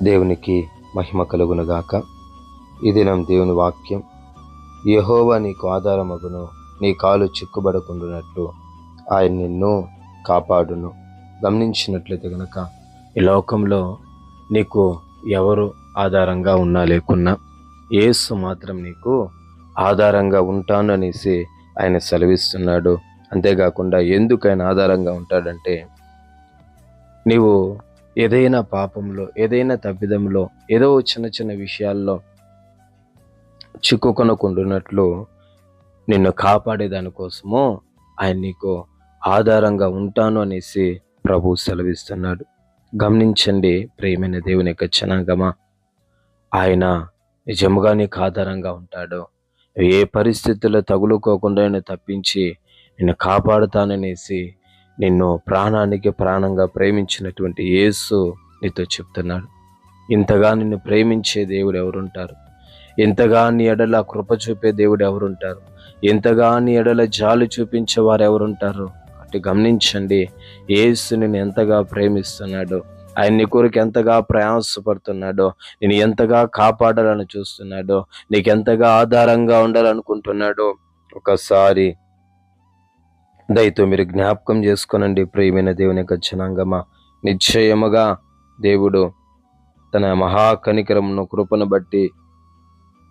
దేవునికి మహిమ కలుగునుగాక. ఈ దినం దేవుని వాక్యం, యెహోవా నీకు ఆధారమగును, నీ కాలు చిక్కుబడకుండునట్లు ఆయన నిన్ను కాపాడును. గమనించినట్లయితే గనక ఈ లోకంలో నీకు ఎవరు ఆధారంగా ఉన్నా లేకున్నా యేసు మాత్రం నీకు ఆధారంగా ఉంటాను అనేసి ఆయన సెలవిస్తున్నాడు. అంతేకాకుండా ఎందుకు ఆయన ఆధారంగా ఉంటాడంటే, నీవు ఏదైనా పాపంలో, ఏదైనా తప్పిదంలో, ఏదో చిన్న చిన్న విషయాల్లో చిక్కుకొనకుండునట్లు నిన్ను కాపాడే దానికోసము ఆయన నీకు ఆధారంగా ఉంటాను అనేసి ప్రభు సెలవిస్తున్నాడు. గమనించండి ప్రియమైన దేవుని యొక్క జనాంగమా, ఆయన నిజముగా నీకు ఆధారంగా ఉంటాడు. ఏ పరిస్థితుల్లో తగులుకోకుండా ఆయన తప్పించి నిన్ను కాపాడుతాననేసి నిన్ను ప్రాణానికి ప్రాణంగా ప్రేమించినటువంటి యేసు నీతో చెప్తున్నాడు. ఇంతగా నిన్ను ప్రేమించే దేవుడు ఎవరుంటారు? ఇంతగా నీ ఎడల కృప చూపే దేవుడు ఎవరుంటారు? ఇంతగా నీ ఎడల జాలి చూపించేవారు ఎవరుంటారు? అటు గమనించండి, యేసు నిన్ను ఎంతగా ప్రేమిస్తున్నాడో, ఆయన నీ కొరకు ఎంతగా ప్రయాసపడుతున్నాడో, నేను ఎంతగా కాపాడాలని చూస్తున్నాడో, నీకెంతగా ఆధారంగా ఉండాలనుకుంటున్నాడో ఒకసారి దయతో మీరు జ్ఞాపకం చేసుకోనండి ప్రియమైన దేవుని యొక్క జనాంగమా. నిశ్చయముగా దేవుడు తన మహాకనికరమును, కృపను బట్టి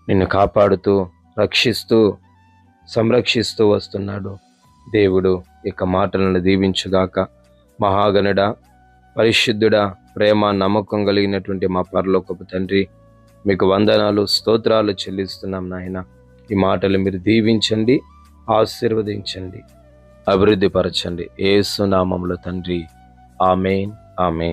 నిన్ను కాపాడుతూ, రక్షిస్తూ, సంరక్షిస్తూ వస్తున్నాడు. దేవుడు ఇక మాటలను దీవించుగాక. మహాగణుడా, పరిశుద్ధుడా, ప్రేమ నమ్మకం కలిగినటువంటి మా పరలోకపు తండ్రి, మీకు వందనాలు, స్తోత్రాలు చెల్లిస్తున్నాం నాయన. ఈ మాటలు మీరు దీవించండి, ఆశీర్వదించండి, అభివృద్ధి పరచండి. యేసు నామములో తండ్రి, ఆమేన్, ఆమేన్.